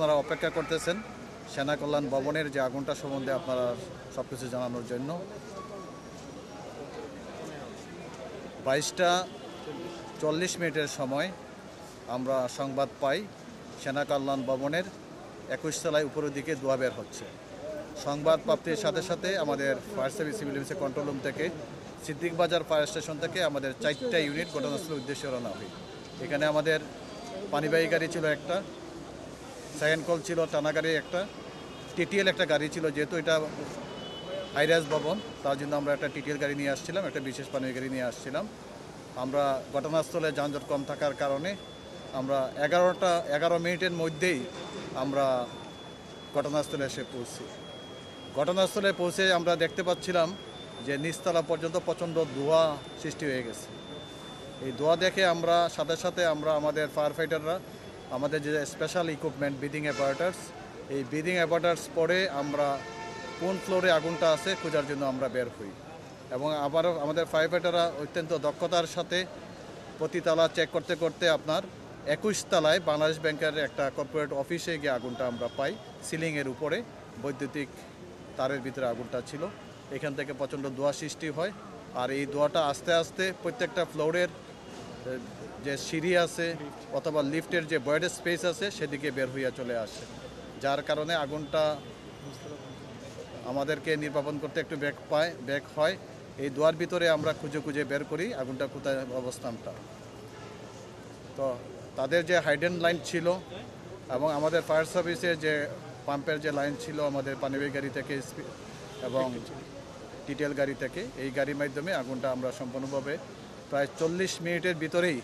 আপনারা অপেক্ষা করতেছেন সেনা কল্যাণ ভবনের যে আগুনটা সম্বন্ধে আপনারা সব কিছু জানানোর জন্য। 22টা 40 মিনিটের সময় আমরা সংবাদ পাই সেনা কল্যাণ ভবনের 21 তলায় উপরের দিকে ধোঁয়া বের হচ্ছে। সংবাদ প্রাপ্তির সাথে সাথে আমাদের ফায়ার সার্ভিস সিভিল ডিফেন্সের কন্ট্রোল রুম থেকে সিদ্দিক বাজার ফায়ার স্টেশন থেকে আমাদের 4টা ইউনিট ঘটনাস্থলের উদ্দেশ্যে রওনা হয়। এখানে আমাদের পানিবাহী গাড়ি ছিল একটা, সেকেন্ড কল ছিল টানা গাড়ি একটা, টিটিএল একটা গাড়ি ছিল। যেহেতু এটা হাইরাইজ ভবন তার জন্য আমরা একটা টিটিএল গাড়ি নিয়ে আসছিলাম, একটা বিশেষ পানিবাহী গাড়ি নিয়ে আসছিলাম। আমরা ঘটনাস্থলে যানজট কম থাকার কারণে আমরা 11 মিনিটের মধ্যেই আমরা ঘটনাস্থলে এসে পৌঁছি। ঘটনাস্থলে পৌঁছে আমরা দেখতে পাচ্ছিলাম যে নিচতলা পর্যন্ত প্রচণ্ড ধোঁয়া সৃষ্টি হয়ে গেছে। এই ধোঁয়া দেখে আমরা সাথে সাথে আমাদের ফায়ার ফাইটাররা আমাদের যে স্পেশাল ইকুইপমেন্ট ব্রিদিং অ্যাপারেটার্স, এই ব্রিদিং অ্যাপারেটার্স পরে আমরা কোন ফ্লোরে আগুনটা আছে খোঁজার জন্য আমরা বের হই। এবং আবারও আমাদের ফায়ার ফাইটাররা অত্যন্ত দক্ষতার সাথে প্রতি তলা চেক করতে করতে আপনার 21 তলায় বাংলাদেশ ব্যাংকের একটা কর্পোরেট অফিসে গিয়ে আগুনটা আমরা পাই। সিলিংয়ের উপরে বৈদ্যুতিক তারের ভিতরে আগুনটা ছিল। এখান থেকে প্রচণ্ড ধোঁয়া সৃষ্টি হয়। আর এই ধোঁয়াটা আস্তে আস্তে প্রত্যেকটা ফ্লোরের যে সিঁড়ি আছে অথবা লিফটের যে বয়েড স্পেস আছে সেদিকে বের হইয়া চলে আসে, যার কারণে আগুনটা আমাদেরকে নির্বাপন করতে একটু ব্যাক হয়। এই ধোঁয়ার ভিতরে আমরা খুঁজে খুঁজে বের করি আগুনটা কোথায় অবস্থানটা। তো তাদের যে হাইডেন লাইন ছিল এবং আমাদের ফায়ার সার্ভিসের যে পাম্পের যে লাইন ছিল আমাদের পানিবাহী গাড়ি থেকে এবং টিটিএল গাড়ি থেকে, এই গাড়ির মাধ্যমে আগুনটা আমরা সম্পূর্ণভাবে প্রায় 40 মিনিটের ভিতরেই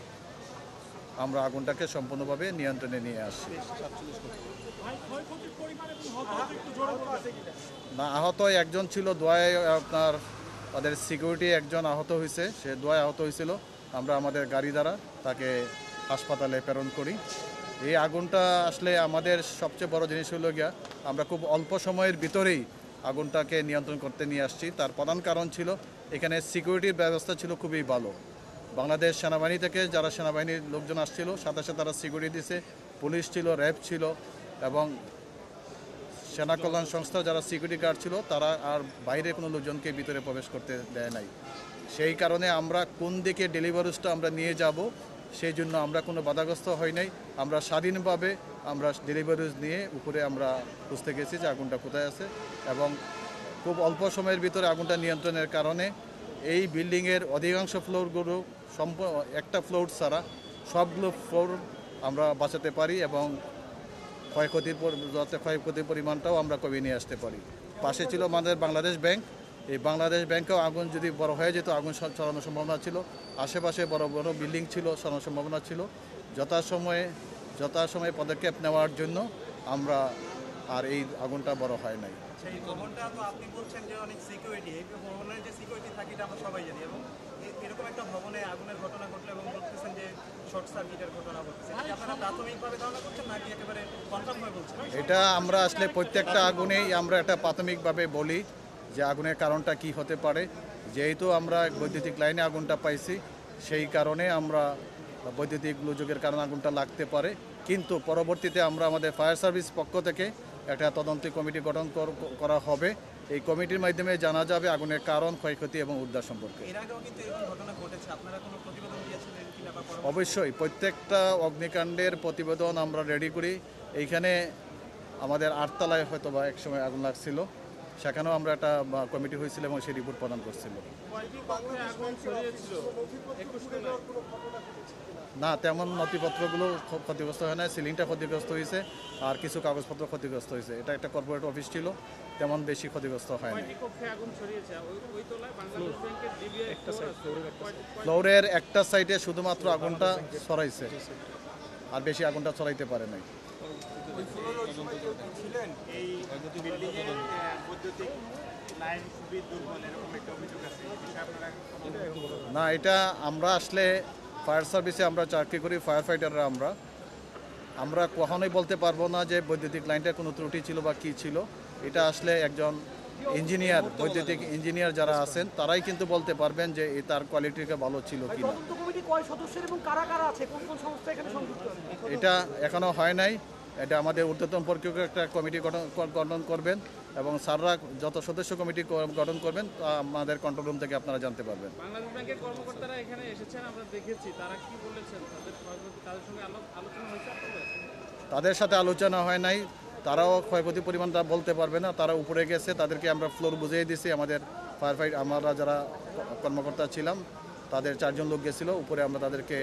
আমরা আগুনটাকে সম্পূর্ণভাবে নিয়ন্ত্রণে নিয়ে আসি। না, আহত একজন ছিল, ধোঁয়ায় আপনার তাদের সিকিউরিটি একজন আহত হয়েছে, সে ধোঁয়ায় আহত হয়েছিল। আমরা আমাদের গাড়ি দ্বারা তাকে হাসপাতালে প্রেরণ করি। এই আগুনটা আসলে আমাদের সবচেয়ে বড় জিনিস হলো গিয়া আমরা খুব অল্প সময়ের ভিতরেই আগুনটাকে নিয়ন্ত্রণ করতে নিয়ে আসছি। তার প্রধান কারণ ছিল এখানে সিকিউরিটির ব্যবস্থা ছিল খুবই ভালো। বাংলাদেশ সেনাবাহিনী থেকে যারা সেনাবাহিনীর লোকজন আসছিল সাথে সাথে তারা সিকিউরিটি দিছে, পুলিশ ছিল, র্যাব ছিল এবং সেনা কল্যাণ সংস্থা যারা সিকিউরিটি গার্ড ছিল তারা আর বাইরে কোনো লোকজনকে ভিতরে প্রবেশ করতে দেয় নাই। সেই কারণে আমরা কোন দিকে ডেলিভারিসটা আমরা নিয়ে যাব সেই জন্য আমরা কোনো বাধাগ্রস্ত হই নাই। আমরা স্বাধীনভাবে আমরা ডেলিভারিজ নিয়ে উপরে আমরা খুঁজতে গেছি যে আগুনটা কোথায় আছে এবং খুব অল্প সময়ের ভিতরে আগুনটা নিয়ন্ত্রণের কারণে এই বিল্ডিংয়ের অধিকাংশ ফ্লোরগুলো একটা ফ্লোর ছাড়া সবগুলো ফ্লোর আমরা বাঁচাতে পারি এবং ক্ষয়ক্ষতির পরিমাণটাও আমরা কমিয়ে নিয়ে আসতে পারি। পাশে ছিল আমাদের বাংলাদেশ ব্যাংক। এই বাংলাদেশ ব্যাংকেও আগুন যদি বড় হয়ে যেত আগুন ছড়ানোর সম্ভাবনা ছিল। আশেপাশে বড় বড় বিল্ডিং ছিল, ছড়ানোর সম্ভাবনা ছিল। যথাসময়ে পদক্ষেপ নেওয়ার জন্য আমরা আর এই আগুনটা বড় হয় নাই। সেই ভবনটা তো আপনি বলছেন যে অনেক সিকিউরিটি, এই ভবনের যে সিকিউরিটি থাকে এটা আমরা সবাই জানি এবং এরকম একটা ভবনে আগুনের ঘটনা ঘটলো এবং বলতেছেন যে শর্ট সার্কিটের ঘটনা ঘটছে, আপনারা প্রাথমিকভাবে ধারণা করছেন নাকি একেবারে কনফার্ম হয়ে বলছেন? এটা আমরা আসলে প্রত্যেকটা আগুনেই আমরা একটা প্রাথমিকভাবে বলি যে আগুনের কারণটা কি হতে পারে। যেহেতু আমরা বৈদ্যুতিক লাইনে আগুনটা পাইছি সেই কারণে আমরা বৈদ্যুতিক গোলযোগের কারণে আগুনটা লাগতে পারে, কিন্তু পরবর্তীতে আমরা আমাদের ফায়ার সার্ভিস পক্ষ থেকে একটা তদন্তি কমিটি গঠন করা হবে। এই কমিটির মাধ্যমে জানা যাবে আগুনের কারণ, ক্ষয়ক্ষতি এবং উদ্ধার সম্পর্কে। এর আগেও কিন্তু এরকম ঘটনা ঘটেছে, আপনারা কোনো প্রতিবেদন দিয়েছিলেন কিনা? অবশ্যই প্রত্যেকটা অগ্নিকাণ্ডের প্রতিবেদন আমরা রেডি করি। এইখানে আমাদের 8 তলায় হয়তো বা একসময় আগুন লাগছিল, সেখানেও আমরা একটা কমিটি হয়েছিল এবং সেই রিপোর্ট প্রদান করছিল। না, তেমন নথিপত্রগুলো ক্ষতিগ্রস্ত হয় না, সিলিংটা ক্ষতিগ্রস্ত হয়েছে আর কিছু কাগজপত্র ক্ষতিগ্রস্ত হয়েছে। এটা একটা কর্পোরেট অফিস ছিল, তেমন বেশি ক্ষতিগ্রস্ত হয় না। ফ্লোরের একটা সাইডে শুধুমাত্র আগুনটা ছড়াইছে, আর বেশি আগুনটা ছড়াইতে পারে নাই। না, এটা আমরা আসলে ফায়ার সার্ভিসে আমরা চাকরি করি, ফায়ার ফাইটাররা আমরা কখনোই বলতে পারবো না যে বৈদ্যুতিক লাইনটার কোনো ত্রুটি ছিল বা কী ছিল। এটা আসলে একজন ইঞ্জিনিয়ার, বৈদ্যুতিক ইঞ্জিনিয়ার যারা আছেন তারাই কিন্তু বলতে পারবেন যে তার কোয়ালিটিটা ভালো ছিল কিনা। তদন্ত কমিটি কয় সদস্যের এবং কারা কারা আছে, কোন কোন সংস্থা এখানে সংযুক্ত আছে? এটা এখনো হয় নাই। এটা আমাদের ঊর্ধ্বতন পর্যায়ে একটা কমিটি গঠন করবেন এবং স্যাররা যত সদস্য কমিটি গঠন করবেন তা আমাদের কন্ট্রোল রুম থেকে আপনারা জানতে পারবেন। বাংলাদেশ ব্যাংকের কর্মকর্তারা এখানে এসেছেন, আমরা দেখেছি। তারা কি বলেছেন? তাদের সঙ্গে আলোচনা হয়েছে আপনাদের? তাদের সাথে আলোচনা হয় নাই, তারাও ক্ষয়ক্ষতি পরিমাণটা বলতে পারবে না। তারা উপরে গেছে, তাদেরকে আমরা ফ্লোর বুঝিয়ে দিয়েছি। আমাদের ফায়ার ফাইট আমরা যারা কর্মকর্তা ছিলাম তাদের 4 জন লোক গেছিলো উপরে, আমরা তাদেরকে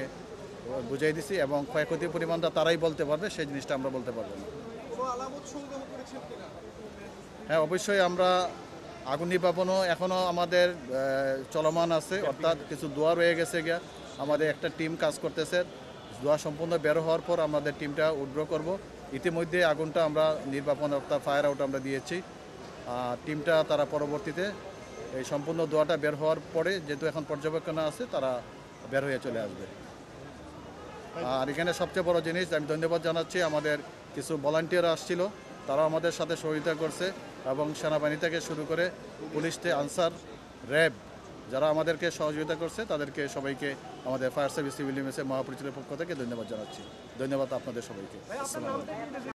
বুঝিয়ে দিছি এবং ক্ষয়ক্ষতির পরিমাণটা তারাই বলতে পারবে, সেই জিনিসটা আমরা বলতে পারবো না। হ্যাঁ, অবশ্যই আমরা আগুন নির্বাপনও এখনও আমাদের চলমান আছে, অর্থাৎ কিছু দোয়া রয়ে গেছে গিয়া। আমাদের একটা টিম কাজ করতেছে, দোয়া সম্পূর্ণ বের হওয়ার পর আমাদের টিমটা উইথড্র করব। ইতিমধ্যে আগুনটা আমরা নির্বাপন অর্থাৎ ফায়ার আউট আমরা দিয়েছি। টিমটা তারা পরবর্তীতে এই সম্পূর্ণ দোয়াটা বের হওয়ার পরে, যেহেতু এখন পর্যবেক্ষণে আছে, তারা বের হয়ে চলে আসবে। আর এখানে সবচেয়ে বড় জিনিস আমি ধন্যবাদ জানাচ্ছি, আমাদের কিছু ভলান্টিয়ার আসছিল, তারাও আমাদের সাথে সহযোগিতা করছে এবং সেনাবাহিনী থেকে শুরু করে পুলিশ আনসার, র্যাব যারা আমাদেরকে সহযোগিতা করছে তাদেরকে সবাইকে আমাদের ফায়ার সার্ভিস সিভিল ডিফেন্সের মহাপরিচালকের পক্ষ থেকে ধন্যবাদ জানাচ্ছি। ধন্যবাদ আপনাদের সবাইকে। আসসালামু আলাইকুম।